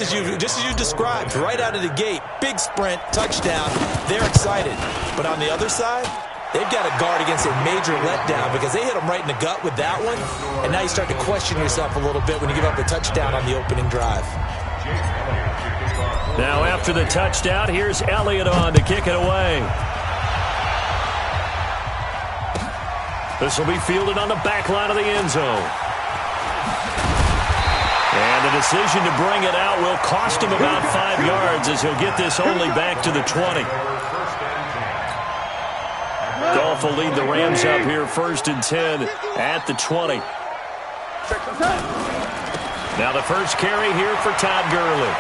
Just as you described, right out of the gate, big sprint, touchdown, they're excited. But on the other side, they've got to guard against a major letdown because they hit them right in the gut with that one, and now you start to question yourself a little bit when you give up a touchdown on the opening drive. Now after the touchdown, here's Elliott on to kick it away. This will be fielded on the back line of the end zone. And the decision to bring it out will cost him about 5 yards as he'll get this only back to the 20. Goff will lead the Rams up here 1st and 10 at the 20. Now the first carry here for Todd Gurley.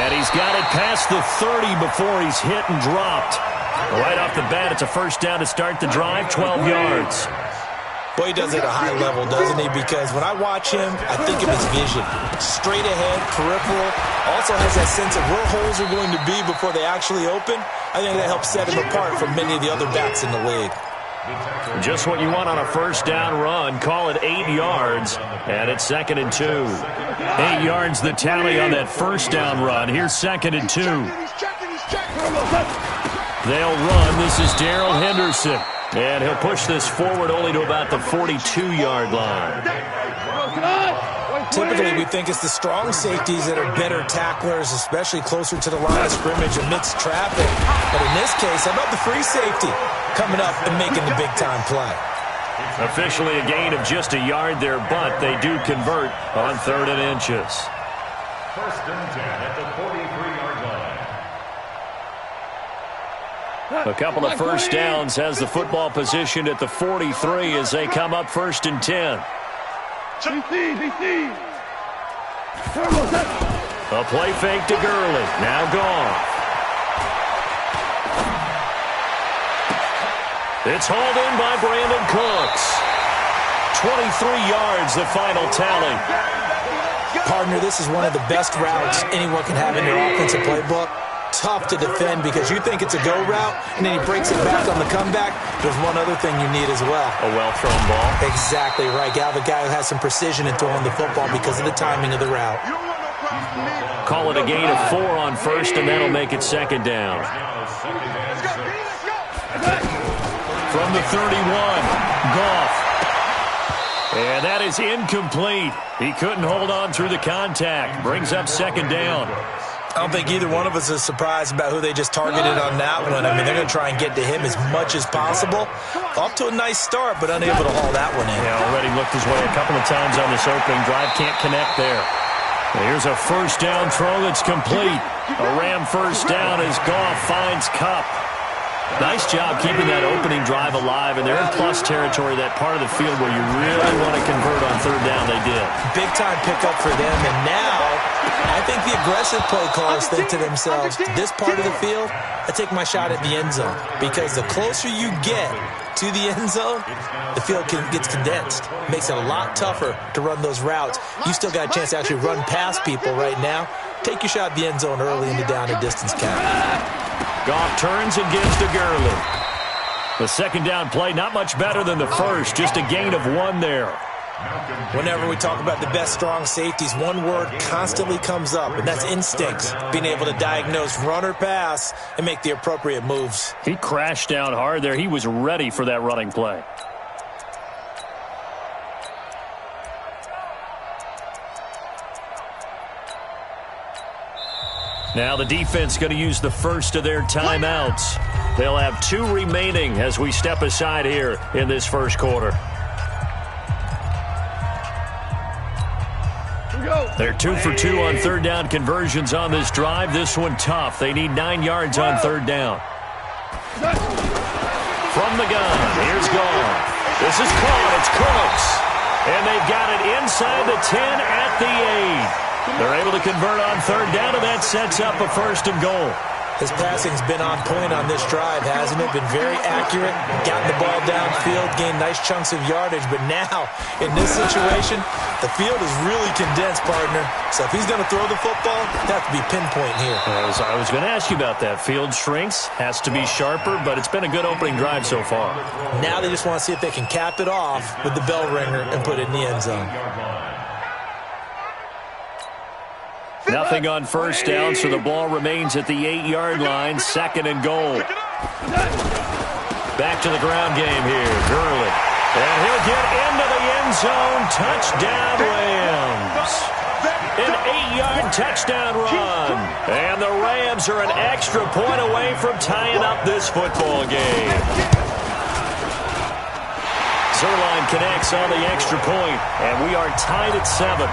And he's got it past the 30 before he's hit and dropped. Right off the bat, it's a first down to start the drive, 12 yards. Boy, he does it at a high level, doesn't he? Because when I watch him, I think of his vision. Straight ahead, peripheral. Also has that sense of where holes are going to be before they actually open. I think that helps set him apart from many of the other backs in the league. Just what you want on a first down run. Call it 8 yards, and it's 2nd and 2. 8 yards the tally on that first down run. Here's 2nd and 2. They'll run. This is Darrell Henderson. And he'll push this forward only to about the 42-yard line. Typically, we think it's the strong safeties that are better tacklers, especially closer to the line of scrimmage amidst traffic. But in this case, how about the free safety coming up and making the big-time play? Officially a gain of just a yard there, but they do convert on 3rd and inches. 1st and 10 at the 43-yard line. A couple of first downs has the football positioned at the 43 as they come up 1st and 10. A play fake to Gurley. Now gone. It's hauled in by Brandon Cooks. 23 yards, the final tally. Partner, this is one of the best routes anyone can have in their offensive playbook. Tough to defend because you think it's a go route, and then he breaks it back on the comeback. There's one other thing you need as well. A well-thrown ball. Exactly right. Gal, the guy who has some precision in throwing the football because of the timing of the route. Call it a gain of 4 on 1st, and that'll make it 2nd down. From the 31, Goff. And that is incomplete. He couldn't hold on through the contact. Brings up 2nd down. I don't think either one of us is surprised about who they just targeted on that one. I mean, they're going to try and get to him as much as possible. Off to a nice start, but unable to haul that one in. Yeah, already looked his way a couple of times on this opening drive. Can't connect there. And here's a first down throw that's complete. A Ram first down as Goff finds Kupp. Nice job keeping that opening drive alive, and they're in plus territory, that part of the field where you really want to convert on 3rd down. They did. Big-time pickup for them, and now I think the aggressive play callers think to themselves, this part of the field, I take my shot at the end zone, because the closer you get to the end zone, the field gets condensed. Makes it a lot tougher to run those routes. You still got a chance to actually run past people right now. Take your shot at the end zone early in the down and distance count. Goff turns and gives to Gurley. The 2nd down play, not much better than the first, just a gain of 1 there. Whenever we talk about the best strong safeties, one word constantly comes up, and that's instincts. Being able to diagnose run or pass and make the appropriate moves. He crashed down hard there. He was ready for that running play. Now the defense going to use the first of their timeouts. They'll have 2 remaining as we step aside here in this first quarter. They're 2 for 2 on 3rd down conversions on this drive. This one tough. They need 9 yards on 3rd down. From the gun, here's Goff. This is caught. It's Cooks. And they've got it inside the 10 at the 8. They're able to convert on 3rd down, and that sets up a 1st and goal. His passing's been on point on this drive, hasn't it? Been very accurate, gotten the ball downfield, gained nice chunks of yardage. But now, in this situation, the field is really condensed, partner. So if he's going to throw the football, it has to be pinpoint here. I was going to ask you about that. Field shrinks, has to be sharper, but it's been a good opening drive so far. Now they just want to see if they can cap it off with the bell ringer and put it in the end zone. Nothing on first down, so the ball remains at the 8-yard line, 2nd and goal. Back to the ground game here, Gurley. And he'll get into the end zone. Touchdown, Rams. An 8-yard touchdown run. And the Rams are an extra point away from tying up this football game. Zerline connects on the extra point, and we are tied at 7.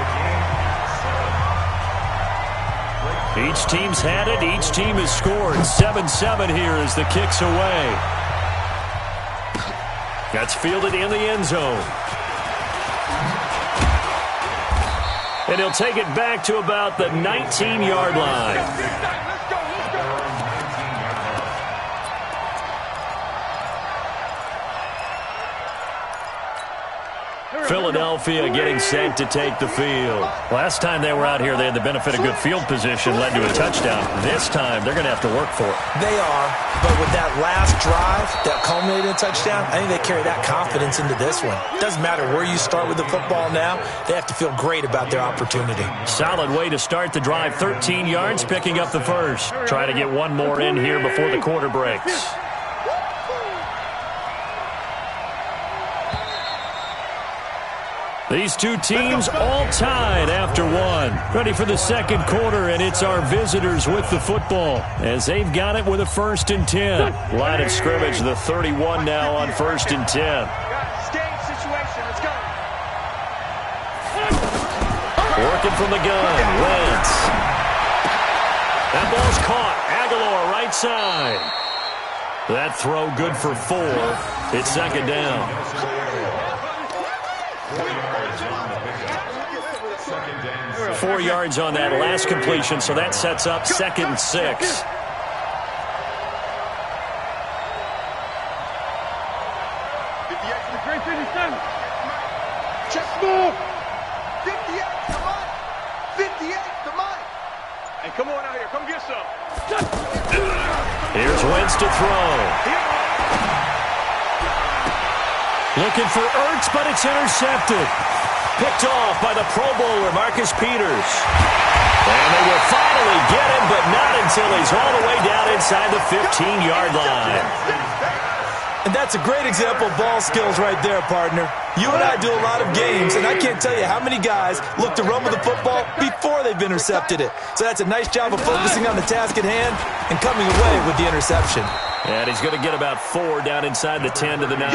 Each team's had it. Each team has scored. 7-7 here as the kick's away. That's fielded in the end zone. And he'll take it back to about the 19-yard line. Philadelphia getting set to take the field. Last time they were out here, they had the benefit of good field position, led to a touchdown. This time, they're going to have to work for it. They are, but with that last drive that culminated in a touchdown, I think they carry that confidence into this one. It doesn't matter where you start with the football now. They have to feel great about their opportunity. Solid way to start the drive. 13 yards, picking up the first. Try to get one more in here before the quarter breaks. These two teams all tied after one. Ready for the second quarter, and it's our visitors with the football as they've got it with a 1st and 10. Line of scrimmage, the 31 now on 1st and 10. Working from the gun, Wentz. That ball's caught. Aguilar right side. That throw good for 4. It's 2nd down. 4 yards on that last completion, so that sets up 2nd and 6. 58 to the great 57. Check move. 58, come on. 58, come on. Hey, come on out here. Come get some. Here's Wentz to throw. Looking for Ertz, but it's intercepted. Picked off by the Pro Bowler, Marcus Peters. And they will finally get him, but not until he's all the way down inside the 15-yard line. And that's a great example of ball skills right there, partner. You and I do a lot of games, and I can't tell you how many guys look to run with the football before they've intercepted it. So that's a nice job of focusing on the task at hand and coming away with the interception. And he's going to get about 4 down inside the 10 to the 9.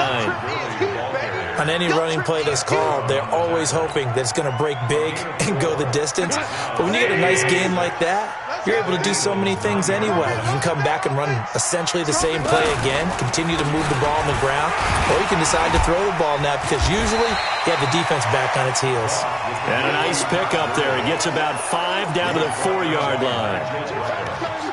On any running play that's called, they're always hoping that it's going to break big and go the distance. But when you get a nice game like that, you're able to do so many things anyway. You can come back and run essentially the same play again, continue to move the ball on the ground, or you can decide to throw the ball now because usually you have the defense back on its heels. And a nice pickup there. He gets about 5 down to the 4-yard line.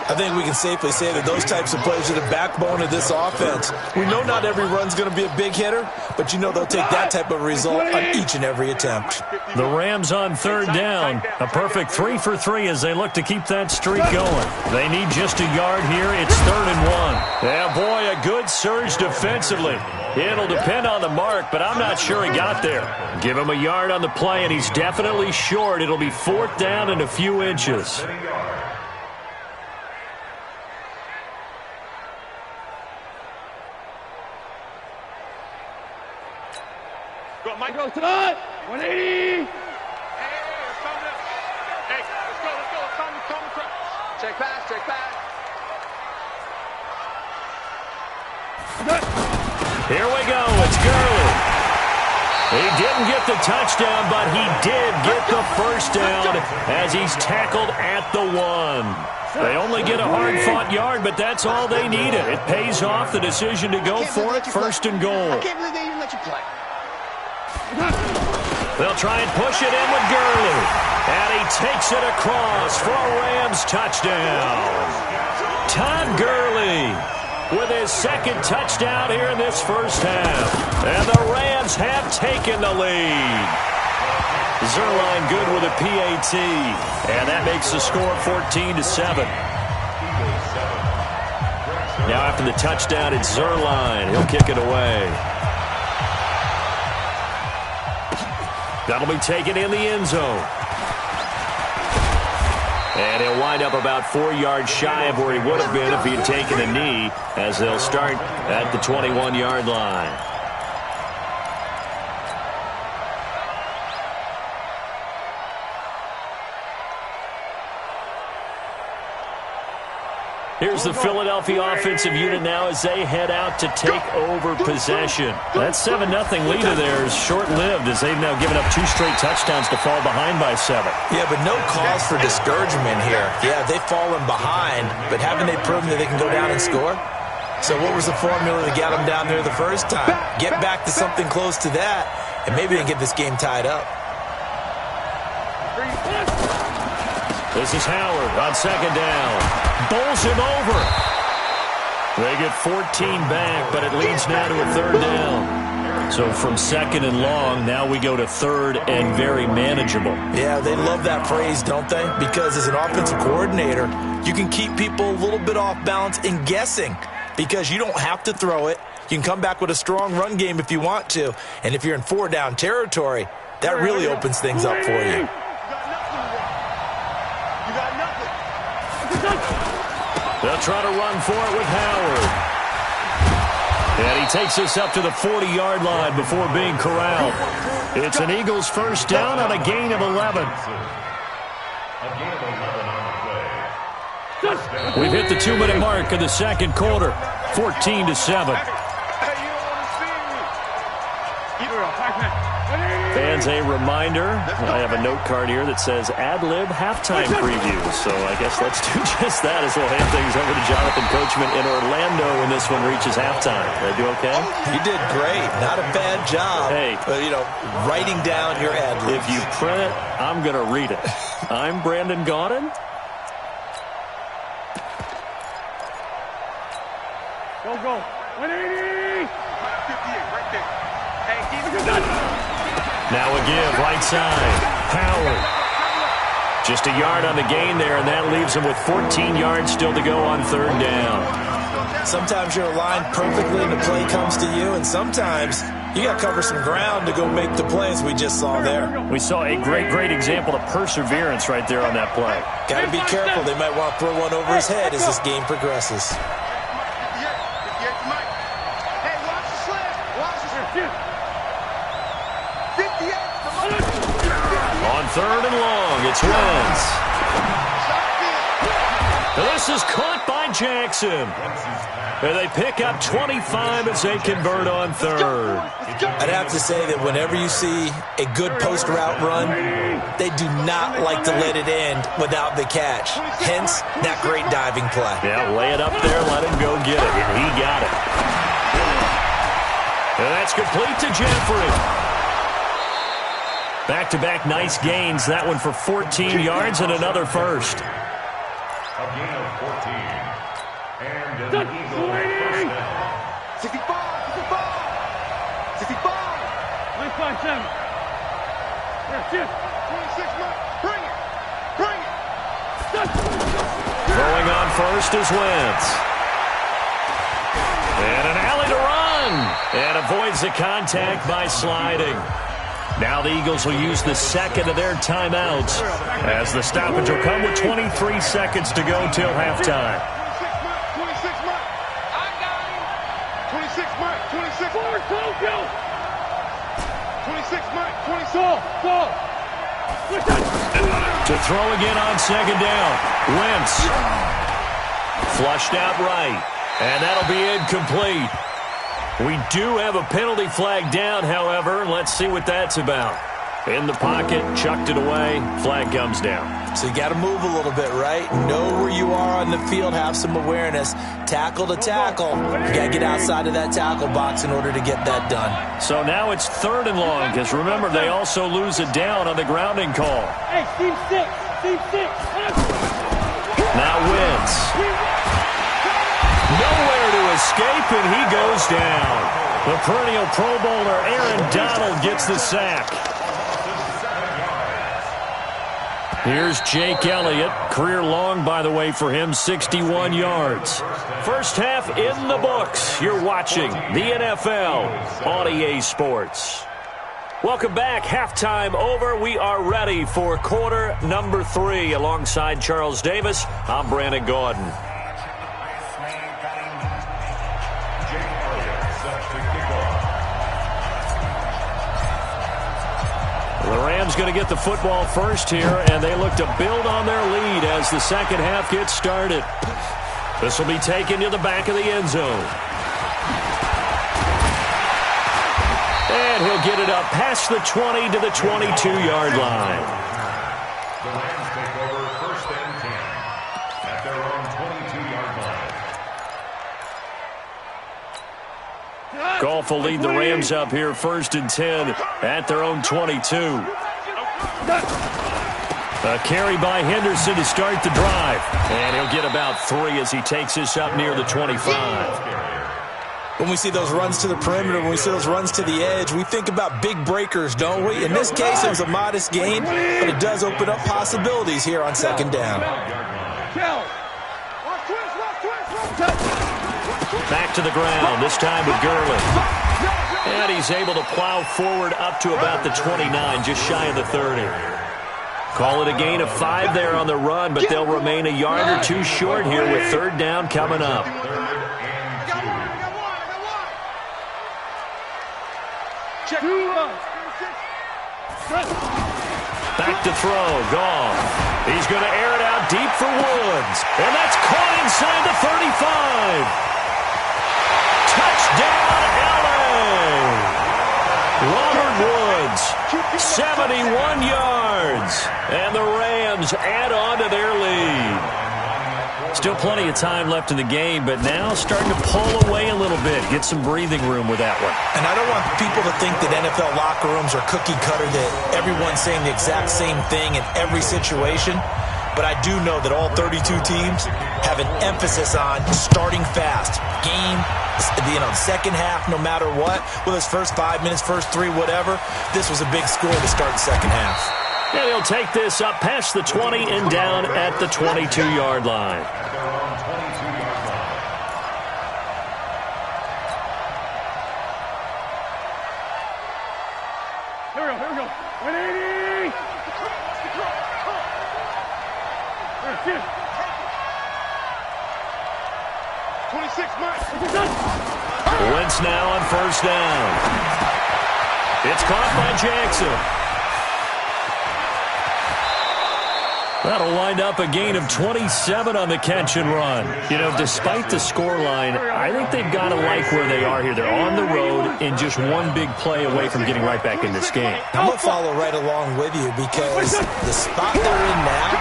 I think we can safely say that those types of plays are the backbone of this offense. We know not every run's going to be a big hitter, but you know they'll take that type of result on each and every attempt. The Rams on 3rd down. A perfect 3 for 3 as they look to keep that streak going. They need just a yard here. It's 3rd and 1. Yeah, boy, a good surge defensively. It'll depend on the mark, but I'm not sure he got there. Give him a yard on the play, and he's definitely short. It'll be 4th down and a few inches. Go, Mike. Go to the 180. Hey, it's time to. Hey, let's go. It's time to press. Check pass. Here we go. It's Gurley. He didn't get the touchdown, but he did get the first down as he's tackled at the 1. They only get a hard-fought yard, but that's all they needed. It pays off the decision to go for it, 1st and goal. I can't believe they even let you play. They'll try and push it in with Gurley. And he takes it across for a Rams touchdown. Todd Gurley with his 2nd touchdown here in this first half. And the Rams have taken the lead. Zerline good with a PAT. And that makes the score 14-7. Now after the touchdown, it's Zerline. He'll kick it away. That'll be taken in the end zone. And he'll wind up about 4 yards shy of where he would have been if he had taken a knee, as they'll start at the 21-yard line. Here's the Philadelphia offensive unit now as they head out to take over possession. That 7-0 lead of theirs short-lived as they've now given up 2 straight touchdowns to fall behind by 7. Yeah, but no cause for discouragement here. Yeah, they've fallen behind, but haven't they proven that they can go down and score? So what was the formula to get them down there the first time? Get back to something close to that, and maybe they get this game tied up. This is Howard on 2nd down. Bowls him over. They get 14 back, but it leads now to a 3rd down. So from 2nd and long, now we go to 3rd and very manageable. Yeah, they love that phrase, don't they? Because as an offensive coordinator, you can keep people a little bit off balance and guessing because you don't have to throw it. You can come back with a strong run game if you want to. And if you're in 4-down territory, that really opens things up for you. They'll try to run for it with Howard. And he takes us up to the 40-yard line before being corralled. It's an Eagles 1st down on a gain of 11. We've hit the 2-minute mark of the 2nd quarter. 14-7. Fans, a reminder, I have a note card here that says ad-lib halftime preview. So I guess let's do just that as we'll hand things over to Jonathan Coachman in Orlando when this one reaches halftime. Did I do okay? You did great. Not a bad job. Hey. Writing down your ad-libs. If you print it, I'm going to read it. I'm Brandon Gaudin. Go. 180. 58 right there. Hey, keep it. Now a give, right side. Howard. Just a yard on the gain there, and that leaves him with 14 yards still to go on 3rd down. Sometimes you're aligned perfectly and the play comes to you, and sometimes you got to cover some ground to go make the plays we just saw there. We saw a great example of perseverance right there on that play. Got to be careful. They might want to throw one over his head as this game progresses. On 3rd and long, it's Wentz. This is caught by Jackson. And they pick up 25 as they convert on 3rd. I'd have to say that whenever you see a good post route run, they do not like to let it end without the catch. Hence, that great diving play. Yeah, lay it up there, let him go get it. And he got it. And that's complete to Jeffrey. Back-to-back nice gains. That one for 14 yards and another first. A gain of 14. And an Eagle first down. 65. 157. Yeah, 26 minutes. Bring it. Throwing on first is Wentz. And an alley to run. And avoids the contact by sliding. Now the Eagles will use the 2nd of their timeouts as the stoppage will come with 23 seconds to go till halftime. 26 minutes. I got him. 26 minutes. 26 minutes. 26 minutes. 26. To throw again on 2nd down. Wentz. Flushed out right. And that'll be incomplete. We do have a penalty flag down, however. Let's see what that's about. In the pocket, chucked it away, flag comes down. So you got to move a little bit, right? Know where you are on the field, have some awareness. Tackle to tackle. You got to get outside of that tackle box in order to get that done. So now it's 3rd and long, because remember, they also lose it down on the grounding call. Hey, Steve 6. Now Wentz. Nowhere to escape, and he goes down. The perennial Pro Bowler Aaron Donald gets the sack. Here's Jake Elliott. Career long, by the way, for him, 61 yards. First half in the books. You're watching the NFL on EA Sports. Welcome back. Halftime over. We are ready for quarter number 3. Alongside Charles Davis, I'm Brandon Gordon. The Rams going to get the football first here, and they look to build on their lead as the second half gets started. This will be taken to the back of the end zone. And he'll get it up past the 20 to the 22-yard line. The Rams take over first and 10 at their own 22-yard line. Goff will lead the Rams up here first and 10 at their own 22. A carry by Henderson to start the drive. And he'll get about 3 as he takes this up near the 25. When we see those runs to the perimeter, when we see those runs to the edge, we think about big breakers, don't we? In this case, it was a modest gain, but it does open up possibilities here on second down. Back to the ground, this time with Gurley. And he's able to plow forward up to about the 29, just shy of the 30. Call it a gain of 5 there on the run, but they'll remain a yard or 2 short here with third down coming up. Back to throw, Goff. He's going to air it out deep for Woods. And that's caught inside the 35. Touchdown, LA! Robert Woods, 71 yards. And the Rams add on to their lead. Still plenty of time left in the game, but now starting to pull away a little bit. Get some breathing room with that one. And I don't want people to think that NFL locker rooms are cookie cutter, that everyone's saying the exact same thing in every situation. But I do know that all 32 teams have an emphasis on starting fast. Game, second half, no matter what. Whether it's first 5 minutes, first 3, whatever. This was a big score to start the second half. And he'll take this up past the 20 and down at the 22-yard line. Here we go. 180! 26 miles. Wentz now on first down. It's caught by Jackson. That'll wind up a gain of 27 on the catch and run. You know, despite the scoreline, I think they've got to like where they are here. They're on the road and just one big play away from getting right back in this game. I'm going to follow right along with you because the spot they're in now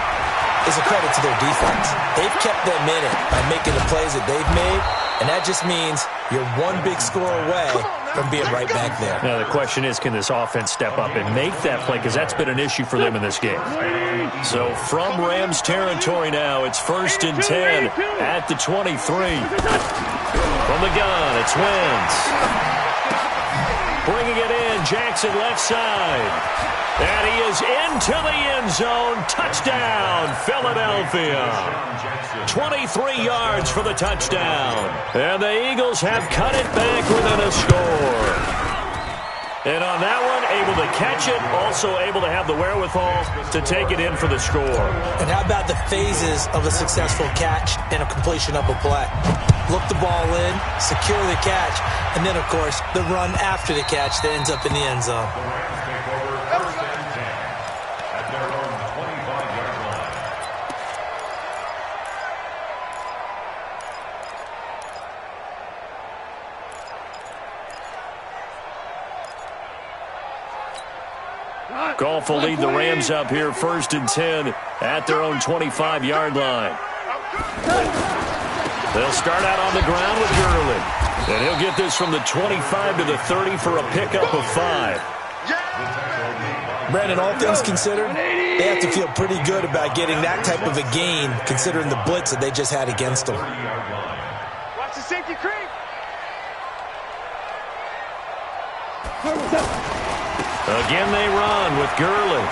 is a credit to their defense. They've kept them in it by making the plays that they've made, and that just means you're one big score away from being right back there. Now, the question is, can this offense step up and make that play? Because that's been an issue for them in this game. So from Rams territory now, it's first and 10 at the 23. From the gun, it's Wentz. Bringing it in, Jackson left side. And he is into the end zone. Touchdown, Philadelphia. 23 yards for the touchdown. And the Eagles have cut it back within a score. And on that one, able to catch it, also able to have the wherewithal to take it in for the score. And how about the phases of a successful catch and a completion of a play? Look the ball in, secure the catch, and then, of course, the run after the catch that ends up in the end zone. Goff will lead the Rams up here first and 10 at their own 25-yard line. They'll start out on the ground with Gurley. And he'll get this from the 25 to the 30 for a pickup of 5. Brandon, all things considered, they have to feel pretty good about getting that type of a gain considering the blitz that they just had against them. Watch the safety creep. Again they run with Gurley.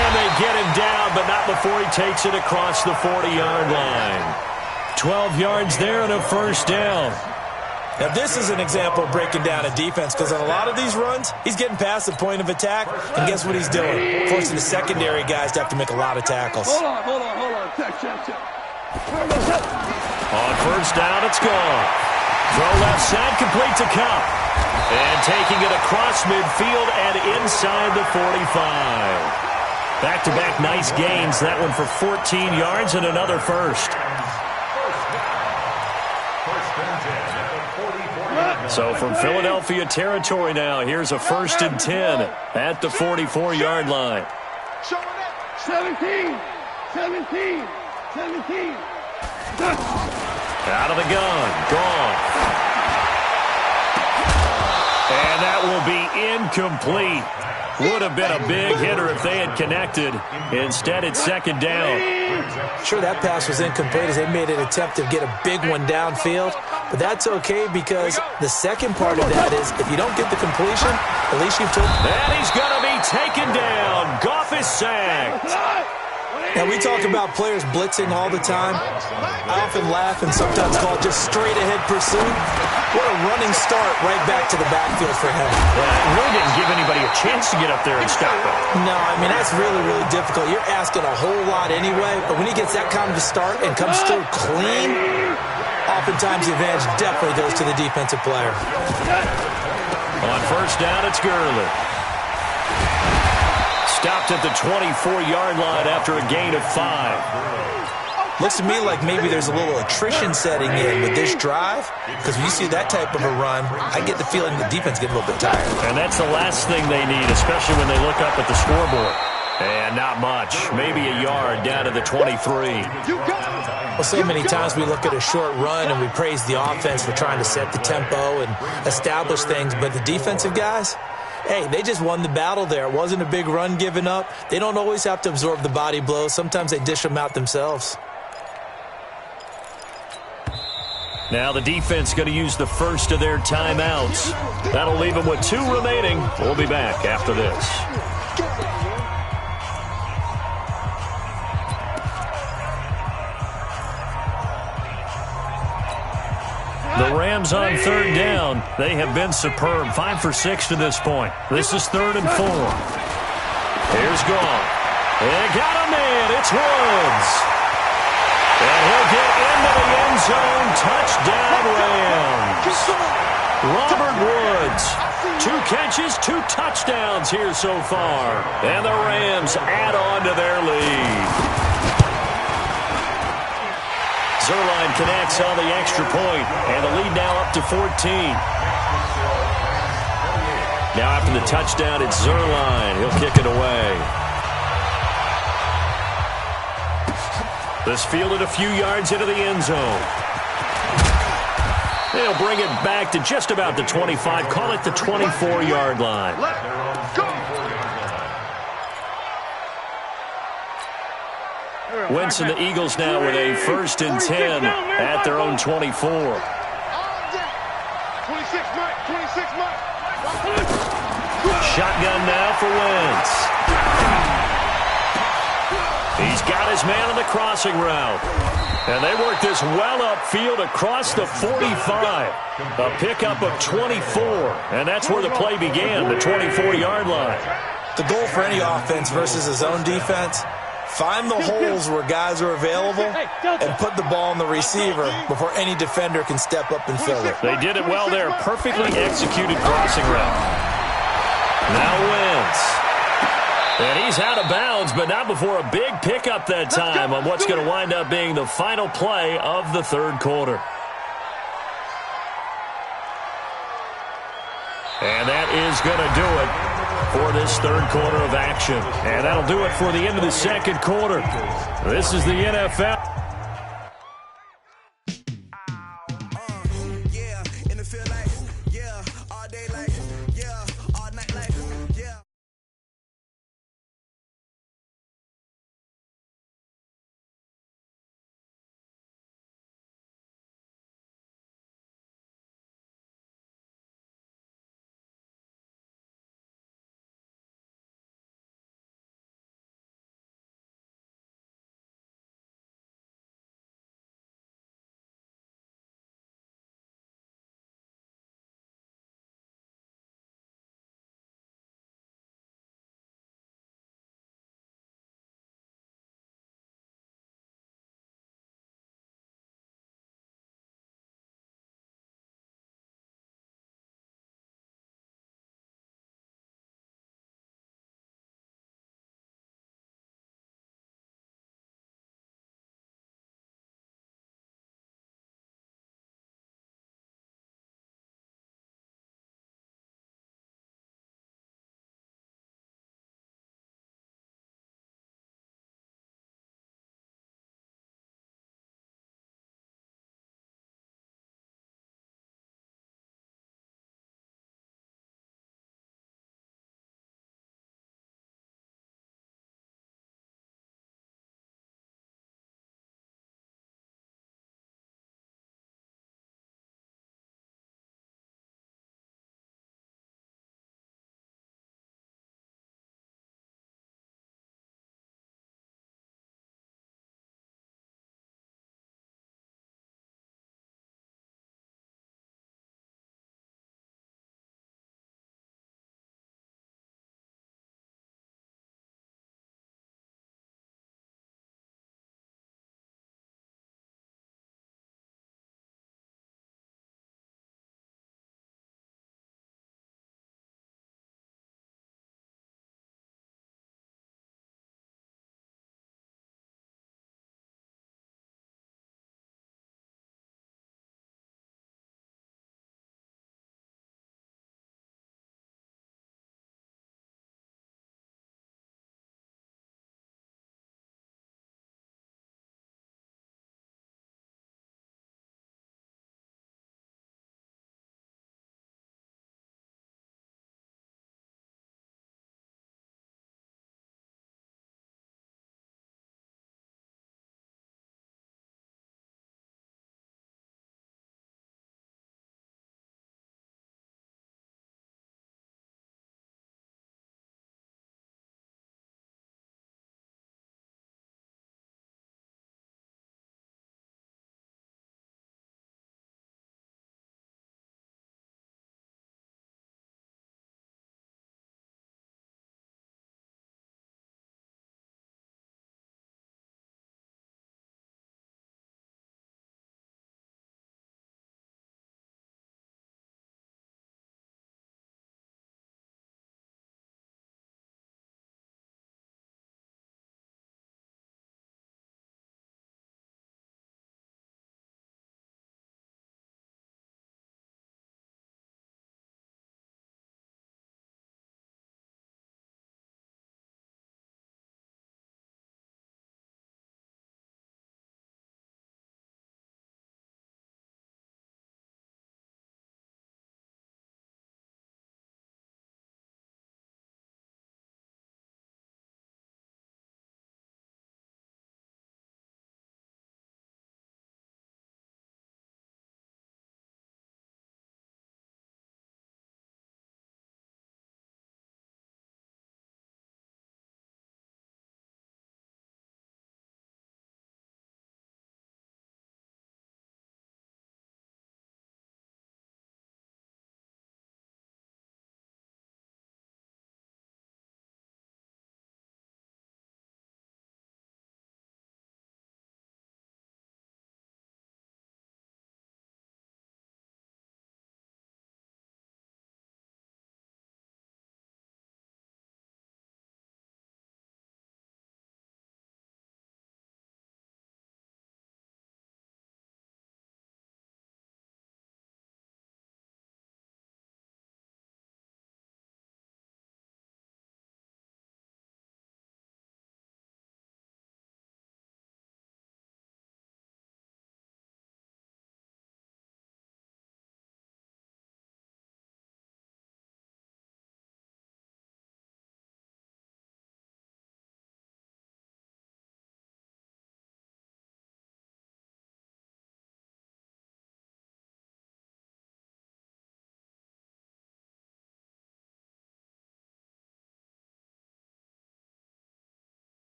And they get him down, but not before he takes it across the 40-yard line. 12 yards there and a first down. Now, this is an example of breaking down a defense because on a lot of these runs, he's getting past the point of attack, and guess what he's doing? Forcing the secondary guys to have to make a lot of tackles. Hold on. Check. On first down, it's gone. Throw left side, complete to Cup. And taking it across midfield and inside the 45. Back-to-back nice gains. That one for 14 yards and another first. So from Philadelphia territory now, here's a 1st and 10 at the 44-yard line. 17. Out of the gun. Gone. And that will be incomplete. Would have been a big hitter if they had connected. Instead, it's 2nd down. Sure, that pass was incomplete as they made an attempt to get a big one downfield. But that's okay because the second part of that is if you don't get the completion, at least you've took. And he's going to be taken down. Goff is sacked. Now, we talk about players blitzing all the time. I often laugh and sometimes call it just straight-ahead pursuit. What a running start right back to the backfield for him. Well, it really didn't give anybody a chance to get up there and stop it. No, I mean, that's really, really difficult. You're asking a whole lot anyway, but when he gets that kind of a start and comes through clean, oftentimes the advantage definitely goes to the defensive player. On first down, it's Gurley. Stopped at the 24-yard line after a gain of 5. Looks to me like maybe there's a little attrition setting in with this drive, because when you see that type of a run, I get the feeling the defense gets a little bit tired. And that's the last thing they need, especially when they look up at the scoreboard. And not much. Maybe a yard down to the 23. Well, so many times we look at a short run and we praise the offense for trying to set the tempo and establish things, but the defensive guys, hey, they just won the battle there. It wasn't a big run given up. They don't always have to absorb the body blows. Sometimes they dish them out themselves. Now the defense going to use the first of their timeouts. That'll leave them with 2 remaining. We'll be back after this. The Rams on 3rd down. They have been superb. 5 for 6 to this point. This is 3rd and 4. Here's Goff. They got him in. It's Woods. And he'll get into the end zone. Touchdown, Rams. Robert Woods. 2 catches, 2 touchdowns here so far. And the Rams add on to their lead. Zerline connects on the extra point, and the lead now up to 14. Now after the touchdown, it's Zerline. He'll kick it away. This fielded a few yards into the end zone. They'll bring it back to just about the 25. Call it the 24-yard line. Wentz and the Eagles now with a 1st and 10 at their own 24. 26 Mike. Shotgun now for Wentz. He's got his man on the crossing route. And they work this well upfield across the 45. A pickup of 24. And that's where the play began, the 24-yard line. The goal for any offense versus his own defense, find the holes where guys are available and put the ball on the receiver before any defender can step up and fill it. They did it well there. Perfectly executed crossing route. Now Wentz. And he's out of bounds, but not before a big pickup that time on what's going to wind up being the final play of the 3rd quarter. And that is going to do it for this 3rd quarter of action. And that'll do it for the end of the 2nd quarter. This is the NFL.